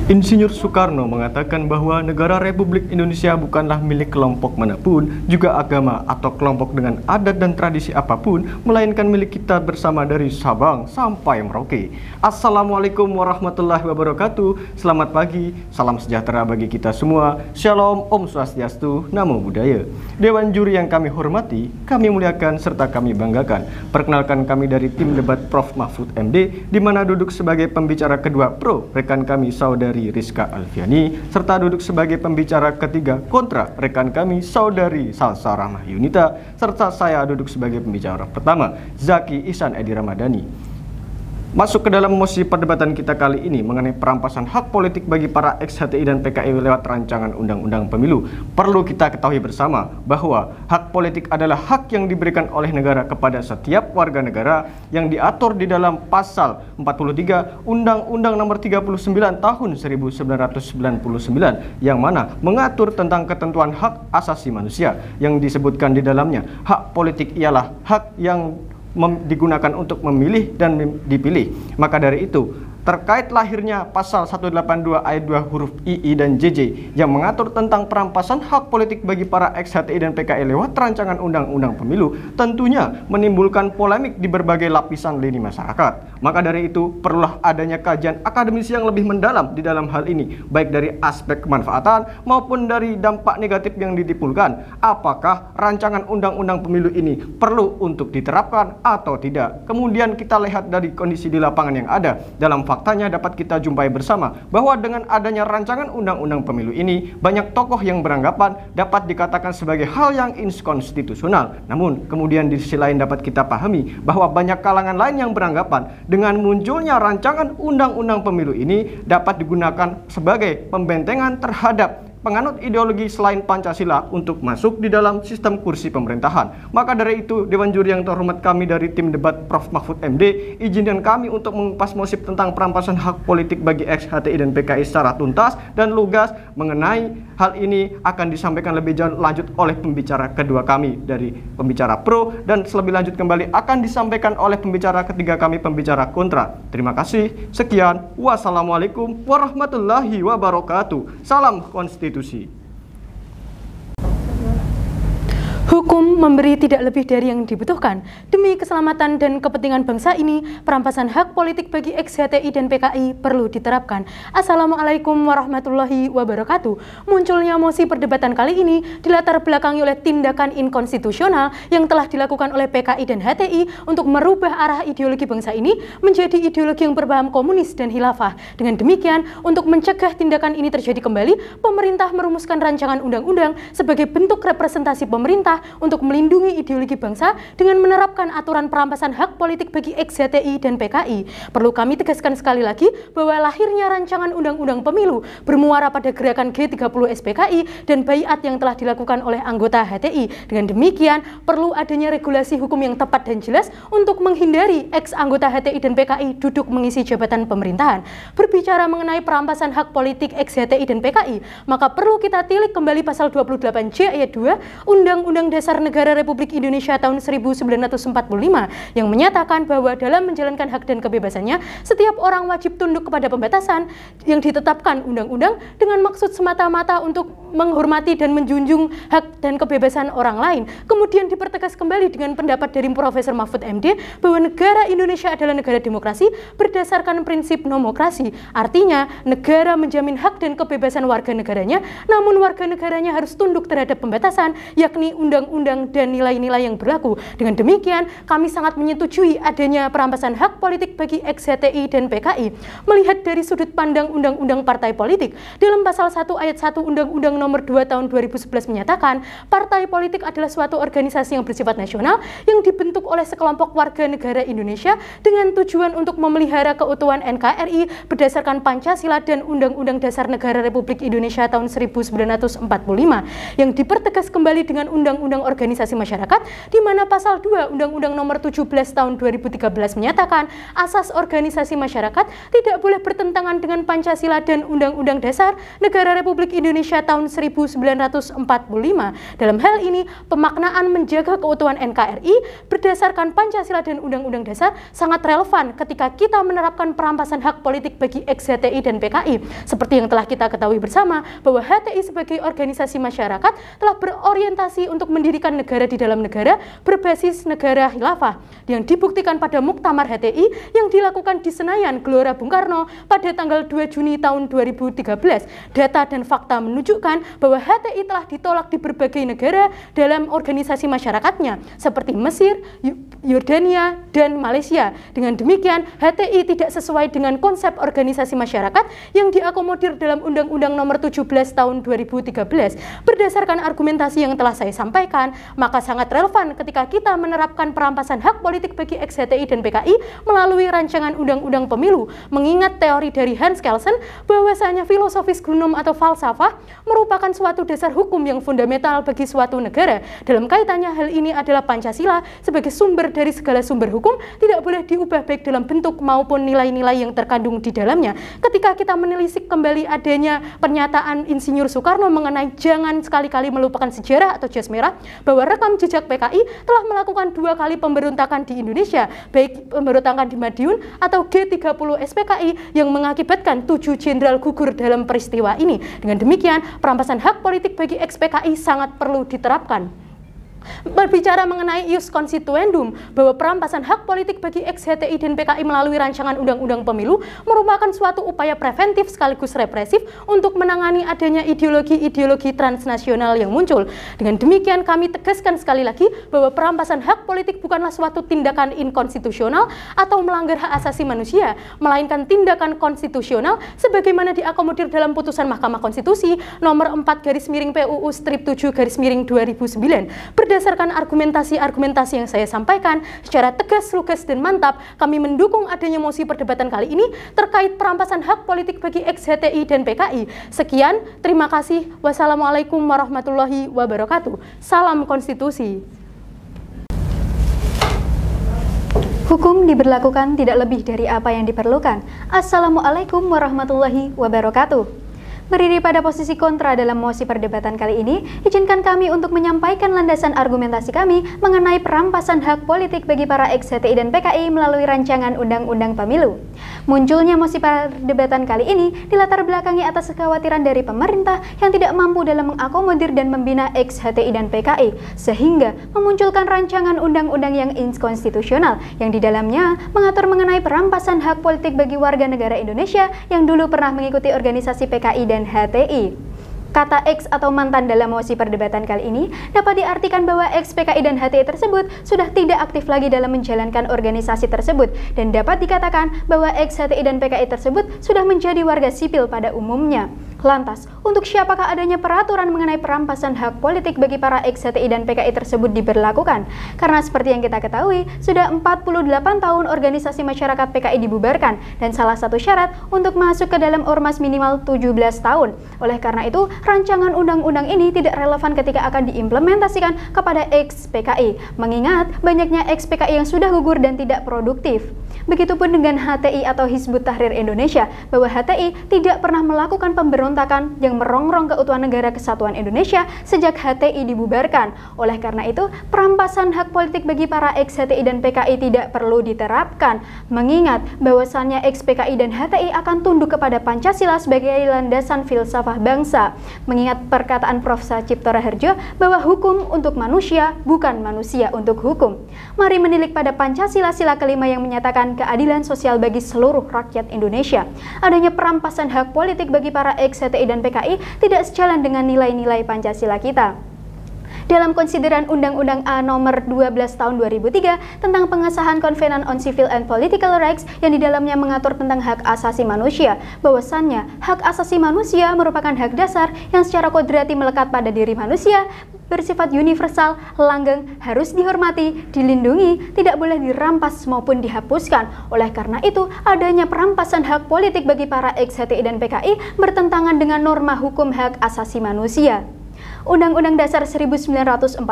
Insinyur Soekarno mengatakan bahwa negara Republik Indonesia bukanlah milik kelompok manapun, juga agama atau kelompok dengan adat dan tradisi apapun, melainkan milik kita bersama dari Sabang sampai Merauke. Assalamualaikum warahmatullahi wabarakatuh. Selamat pagi, salam sejahtera bagi kita semua. Shalom, Om Swastiastu, Namo Buddhaya. Dewan juri yang kami hormati, kami muliakan serta kami banggakan. Perkenalkan kami dari tim debat Prof. Mahfud MD, di mana duduk sebagai pembicara kedua pro rekan kami saudari Rizka Alfiani, serta duduk sebagai pembicara ketiga kontra rekan kami saudari Salsa Rahmah Yunita, serta saya duduk sebagai pembicara pertama Zaki Ihsan Edi Ramadhani. Masuk ke dalam mosi perdebatan kita kali ini mengenai perampasan hak politik bagi para ex-HTI dan PKI lewat rancangan Undang-Undang Pemilu. Perlu kita ketahui bersama bahwa hak politik adalah hak yang diberikan oleh negara kepada setiap warga negara yang diatur di dalam pasal 43 Undang-Undang Nomor 39 Tahun 1999 yang mana mengatur tentang ketentuan hak asasi manusia. Yang disebutkan di dalamnya, hak politik ialah hak yang digunakan untuk memilih dan dipilih. Maka dari itu, terkait lahirnya pasal 182 ayat 2 huruf II dan JJ yang mengatur tentang perampasan hak politik bagi para ex-HTI dan PKI lewat rancangan Undang-Undang Pemilu tentunya menimbulkan polemik di berbagai lapisan lini masyarakat. Maka dari itu, perlulah adanya kajian akademisi yang lebih mendalam di dalam hal ini, baik dari aspek kemanfaatan maupun dari dampak negatif yang ditimbulkan. Apakah rancangan Undang-Undang Pemilu ini perlu untuk diterapkan atau tidak? Kemudian kita lihat dari kondisi di lapangan yang ada. Dalam faktanya dapat kita jumpai bersama bahwa dengan adanya rancangan Undang-Undang Pemilu ini, banyak tokoh yang beranggapan dapat dikatakan sebagai hal yang inkonstitusional. Namun kemudian di sisi lain dapat kita pahami bahwa banyak kalangan lain yang beranggapan dengan munculnya rancangan Undang-Undang Pemilu ini dapat digunakan sebagai pembentengan terhadap penganut ideologi selain Pancasila untuk masuk di dalam sistem kursi pemerintahan. Maka dari itu, Dewan Juri yang terhormat, kami dari tim debat Prof. Mahfud MD, izinkan kami untuk mengupas mosi tentang perampasan hak politik bagi ex-HTI dan PKI secara tuntas dan lugas. Mengenai hal ini akan disampaikan lebih lanjut oleh pembicara kedua kami dari pembicara pro, dan lebih lanjut kembali akan disampaikan oleh pembicara ketiga kami, pembicara kontra. Terima kasih. Sekian. Wassalamualaikum warahmatullahi wabarakatuh. Salam konstitusi. Hukum memberi tidak lebih dari yang dibutuhkan. Demi keselamatan dan kepentingan bangsa ini, perampasan hak politik bagi ex-HTI dan PKI perlu diterapkan. Assalamualaikum warahmatullahi wabarakatuh. Munculnya mosi perdebatan kali ini dilatar belakangi oleh tindakan inkonstitusional yang telah dilakukan oleh PKI dan HTI untuk merubah arah ideologi bangsa ini menjadi ideologi yang berpaham komunis dan khilafah. Dengan demikian, untuk mencegah tindakan ini terjadi kembali, pemerintah merumuskan rancangan undang-undang sebagai bentuk representasi pemerintah untuk melindungi ideologi bangsa dengan menerapkan aturan perampasan hak politik bagi ex-HTI dan PKI. Perlu kami tegaskan sekali lagi bahwa lahirnya rancangan Undang-Undang Pemilu bermuara pada gerakan G30 SPKI dan baiat yang telah dilakukan oleh anggota HTI. Dengan demikian, perlu adanya regulasi hukum yang tepat dan jelas untuk menghindari ex-anggota HTI dan PKI duduk mengisi jabatan pemerintahan. Berbicara mengenai perampasan hak politik ex-HTI dan PKI, maka perlu kita tilik kembali pasal 28J ayat 2 Undang-Undang Dasar Negara Republik Indonesia tahun 1945 yang menyatakan bahwa dalam menjalankan hak dan kebebasannya, setiap orang wajib tunduk kepada pembatasan yang ditetapkan undang-undang dengan maksud semata-mata untuk menghormati dan menjunjung hak dan kebebasan orang lain. Kemudian dipertegas kembali dengan pendapat dari Profesor Mahfud MD bahwa negara Indonesia adalah negara demokrasi berdasarkan prinsip nomokrasi. Artinya, negara menjamin hak dan kebebasan warga negaranya, namun warga negaranya harus tunduk terhadap pembatasan, yakni undang-undang dan nilai-nilai yang berlaku. Dengan demikian, kami sangat menyetujui adanya perampasan hak politik bagi ex-HTI dan PKI. Melihat dari sudut pandang undang-undang partai politik, dalam pasal 1 ayat 1 Undang-Undang Nomor 2 tahun 2011 menyatakan, partai politik adalah suatu organisasi yang bersifat nasional yang dibentuk oleh sekelompok warga negara Indonesia dengan tujuan untuk memelihara keutuhan NKRI berdasarkan Pancasila dan Undang-Undang Dasar Negara Republik Indonesia tahun 1945 yang dipertegas kembali dengan Undang-Undang Undang-Undang Organisasi Masyarakat, di mana pasal 2 Undang-Undang Nomor 17 Tahun 2013 menyatakan asas organisasi masyarakat tidak boleh bertentangan dengan Pancasila dan Undang-Undang Dasar Negara Republik Indonesia tahun 1945. Dalam hal ini, pemaknaan menjaga keutuhan NKRI berdasarkan Pancasila dan Undang-Undang Dasar sangat relevan ketika kita menerapkan perampasan hak politik bagi ex-HTI dan PKI. Seperti yang telah kita ketahui bersama, bahwa HTI sebagai organisasi masyarakat telah berorientasi untuk mendirikan negara di dalam negara berbasis negara khilafah yang dibuktikan pada Muktamar HTI yang dilakukan di Senayan, Gelora Bung Karno pada tanggal 2 Juni tahun 2013. Data dan fakta menunjukkan bahwa HTI telah ditolak di berbagai negara dalam organisasi masyarakatnya seperti Mesir, Yordania, dan Malaysia. Dengan demikian, HTI tidak sesuai dengan konsep organisasi masyarakat yang diakomodir dalam Undang-Undang Nomor 17 Tahun 2013. Berdasarkan argumentasi yang telah saya sampaikan, maka sangat relevan ketika kita menerapkan perampasan hak politik bagi ex-HTI dan PKI melalui rancangan Undang-Undang Pemilu, mengingat teori dari Hans Kelsen bahwasanya filosofis gunum atau falsafah merupakan suatu dasar hukum yang fundamental bagi suatu negara. Dalam kaitannya, hal ini adalah Pancasila sebagai sumber dari segala sumber hukum tidak boleh diubah baik dalam bentuk maupun nilai-nilai yang terkandung di dalamnya. Ketika kita menelisik kembali adanya pernyataan Insinyur Soekarno mengenai jangan sekali-kali melupakan sejarah atau jas merah, bahwa rekam jejak PKI telah melakukan 2 kali pemberontakan di Indonesia, baik pemberontakan di Madiun atau G30 SPKI yang mengakibatkan 7 jenderal gugur dalam peristiwa ini. Dengan demikian, perampasan hak politik bagi ex-PKI sangat perlu diterapkan. Berbicara mengenai ius constituendum, bahwa perampasan hak politik bagi ex-HTI dan PKI melalui rancangan Undang-Undang Pemilu merupakan suatu upaya preventif sekaligus represif untuk menangani adanya ideologi-ideologi transnasional yang muncul. Dengan demikian, kami tegaskan sekali lagi bahwa perampasan hak politik bukanlah suatu tindakan inkonstitusional atau melanggar hak asasi manusia, melainkan tindakan konstitusional sebagaimana diakomodir dalam putusan Mahkamah Konstitusi nomor 4/PUU strip 7/2009. Berdasarkan argumentasi-argumentasi yang saya sampaikan secara tegas, lugas, dan mantap, kami mendukung adanya mosi perdebatan kali ini terkait perampasan hak politik bagi ex-HTI dan PKI. Sekian, terima kasih. Wassalamualaikum warahmatullahi wabarakatuh. Salam konstitusi. Hukum diberlakukan tidak lebih dari apa yang diperlukan. Assalamualaikum warahmatullahi wabarakatuh. Berdiri pada posisi kontra dalam mosi perdebatan kali ini, izinkan kami untuk menyampaikan landasan argumentasi kami mengenai perampasan hak politik bagi para ex-HTI dan PKI melalui rancangan Undang-Undang Pemilu. Munculnya mosi perdebatan kali ini dilatar belakangi atas kekhawatiran dari pemerintah yang tidak mampu dalam mengakomodir dan membina ex-HTI dan PKI, sehingga memunculkan rancangan undang-undang yang inkonstitusional yang di dalamnya mengatur mengenai perampasan hak politik bagi warga negara Indonesia yang dulu pernah mengikuti organisasi PKI dan HTI. Kata ex atau mantan dalam mosi perdebatan kali ini dapat diartikan bahwa ex PKI dan HTI tersebut sudah tidak aktif lagi dalam menjalankan organisasi tersebut, dan dapat dikatakan bahwa ex HTI dan PKI tersebut sudah menjadi warga sipil pada umumnya. Lantas, untuk siapakah adanya peraturan mengenai perampasan hak politik bagi para ex HTI dan PKI tersebut diberlakukan? Karena seperti yang kita ketahui, sudah 48 tahun organisasi masyarakat PKI dibubarkan, dan salah satu syarat untuk masuk ke dalam ormas minimal 17 tahun. Oleh karena itu, rancangan undang-undang ini tidak relevan ketika akan diimplementasikan kepada ex PKI, mengingat banyaknya ex PKI yang sudah gugur dan tidak produktif. Begitupun dengan HTI atau Hizbut Tahrir Indonesia, bahwa HTI tidak pernah melakukan pemberontakan yang merongrong keutuhan negara kesatuan Indonesia sejak HTI dibubarkan. Oleh karena itu, perampasan hak politik bagi para ex HTI dan PKI tidak perlu diterapkan, mengingat bahwasannya ex PKI dan HTI akan tunduk kepada Pancasila sebagai landasan filsafah bangsa. Mengingat perkataan Prof. Sacipto Raharjo bahwa hukum untuk manusia, bukan manusia untuk hukum. Mari menilik pada Pancasila sila kelima yang menyatakan keadilan sosial bagi seluruh rakyat Indonesia. Adanya perampasan hak politik bagi para ex HTI dan PKI tidak sejalan dengan nilai-nilai Pancasila kita. Dalam konsideran Undang-Undang A Nomor 12 Tahun 2003 tentang pengesahan Covenant on Civil and Political Rights yang di dalamnya mengatur tentang hak asasi manusia, bahwasannya hak asasi manusia merupakan hak dasar yang secara kodrati melekat pada diri manusia, bersifat universal, langgeng, harus dihormati, dilindungi, tidak boleh dirampas maupun dihapuskan. Oleh karena itu, adanya perampasan hak politik bagi para ex HTI dan PKI bertentangan dengan norma hukum hak asasi manusia. Undang-Undang Dasar 1945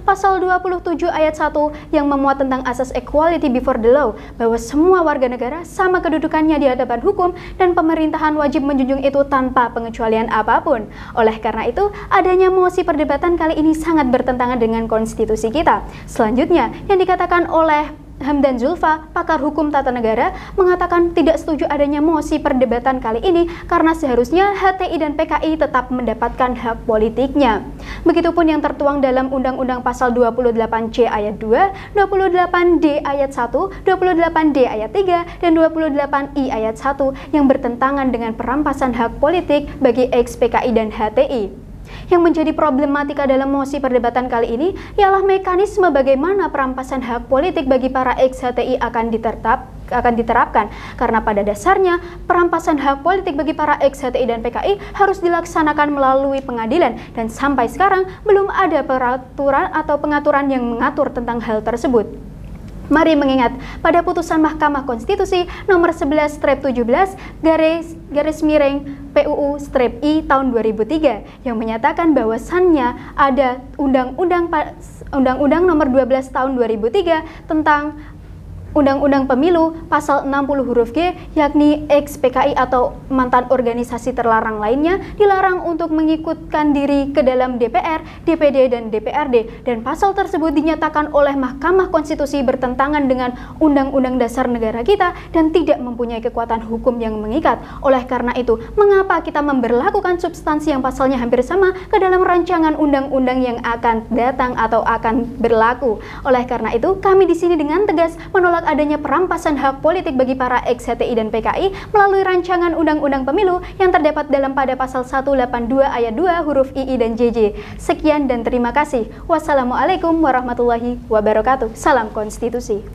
Pasal 27 Ayat 1 yang memuat tentang asas equality before the law, bahwa semua warga negara sama kedudukannya di hadapan hukum dan pemerintahan wajib menjunjung itu tanpa pengecualian apapun. Oleh karena itu, adanya mosi perdebatan kali ini sangat bertentangan dengan konstitusi kita. Selanjutnya, yang dikatakan oleh Hamdan Zulfa, pakar hukum tata negara, mengatakan tidak setuju adanya mosi perdebatan kali ini karena seharusnya HTI dan PKI tetap mendapatkan hak politiknya. Begitupun yang tertuang dalam Undang-Undang Pasal 28C ayat 2, 28D ayat 1, 28D ayat 3, dan 28I ayat 1 yang bertentangan dengan perampasan hak politik bagi ex-PKI dan HTI. Yang menjadi problematika dalam mosi perdebatan kali ini ialah mekanisme bagaimana perampasan hak politik bagi para ex-HTI akan diterapkan, karena pada dasarnya perampasan hak politik bagi para ex-HTI dan PKI harus dilaksanakan melalui pengadilan, dan sampai sekarang belum ada peraturan atau pengaturan yang mengatur tentang hal tersebut. Mari mengingat pada putusan Mahkamah Konstitusi nomor 11/17 garis miring PUU-I tahun 2003 yang menyatakan bahwasannya ada Undang-Undang nomor 12 tahun 2003 tentang Undang-Undang Pemilu pasal 60 huruf G, yakni ex-PKI atau mantan organisasi terlarang lainnya dilarang untuk mengikutkan diri ke dalam DPR, DPD, dan DPRD, dan pasal tersebut dinyatakan oleh Mahkamah Konstitusi bertentangan dengan Undang-Undang Dasar Negara kita dan tidak mempunyai kekuatan hukum yang mengikat. Oleh karena itu, mengapa kita memberlakukan substansi yang pasalnya hampir sama ke dalam rancangan undang-undang yang akan datang atau akan berlaku? Oleh karena itu, kami di sini dengan tegas menolak adanya perampasan hak politik bagi para ex-HTI dan PKI melalui rancangan Undang-Undang Pemilu yang terdapat dalam pada pasal 182 ayat 2 huruf II dan JJ. Sekian dan terima kasih. Wassalamualaikum warahmatullahi wabarakatuh. Salam konstitusi.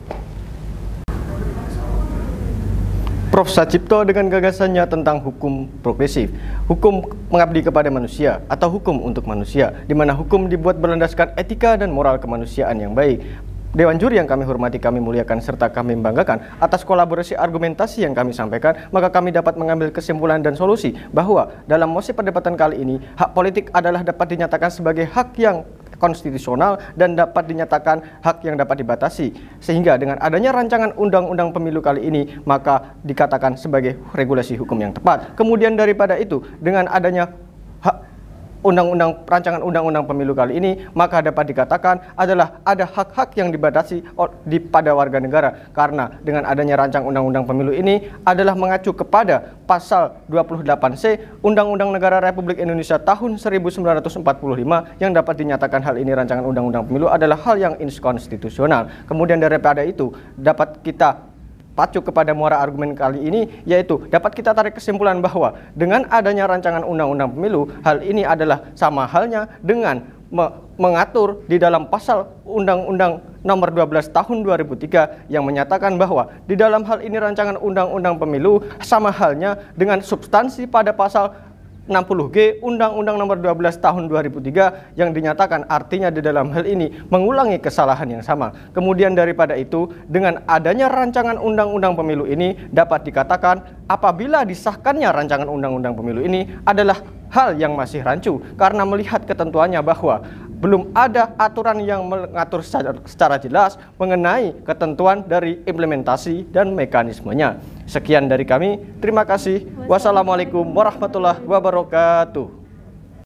Prof. Sacipto dengan gagasannya tentang hukum progresif, hukum mengabdi kepada manusia atau hukum untuk manusia, di mana hukum dibuat berlandaskan etika dan moral kemanusiaan yang baik. Dewan juri yang kami hormati, kami muliakan, serta kami banggakan atas kolaborasi argumentasi yang kami sampaikan, maka kami dapat mengambil kesimpulan dan solusi bahwa dalam mosi perdebatan kali ini, hak politik adalah dapat dinyatakan sebagai hak yang konstitusional dan dapat dinyatakan hak yang dapat dibatasi. Sehingga dengan adanya rancangan undang-undang pemilu kali ini, maka dikatakan sebagai regulasi hukum yang tepat. Kemudian daripada itu, dengan adanya rancangan undang-undang pemilu kali ini, maka dapat dikatakan adalah ada hak-hak yang dibatasi pada warga negara, karena dengan adanya rancangan undang-undang pemilu ini adalah mengacu kepada pasal 28C Undang-Undang Negara Republik Indonesia tahun 1945 yang dapat dinyatakan hal ini rancangan undang-undang pemilu adalah hal yang inkonstitusional. Kemudian daripada itu dapat kita pacu kepada muara argumen kali ini, yaitu dapat kita tarik kesimpulan bahwa dengan adanya rancangan undang-undang pemilu, hal ini adalah sama halnya dengan mengatur di dalam pasal Undang-Undang nomor 12 tahun 2003 yang menyatakan bahwa di dalam hal ini rancangan undang-undang pemilu sama halnya dengan substansi pada pasal 60G Undang-Undang nomor 12 tahun 2003 yang dinyatakan artinya di dalam hal ini mengulangi kesalahan yang sama. Kemudian daripada itu, dengan adanya rancangan undang-undang pemilu ini dapat dikatakan apabila disahkannya rancangan undang-undang pemilu ini adalah hal yang masih rancu, karena melihat ketentuannya bahwa belum ada aturan yang mengatur secara jelas mengenai ketentuan dari implementasi dan mekanismenya. Sekian dari kami, terima kasih. Wassalamualaikum warahmatullahi wabarakatuh.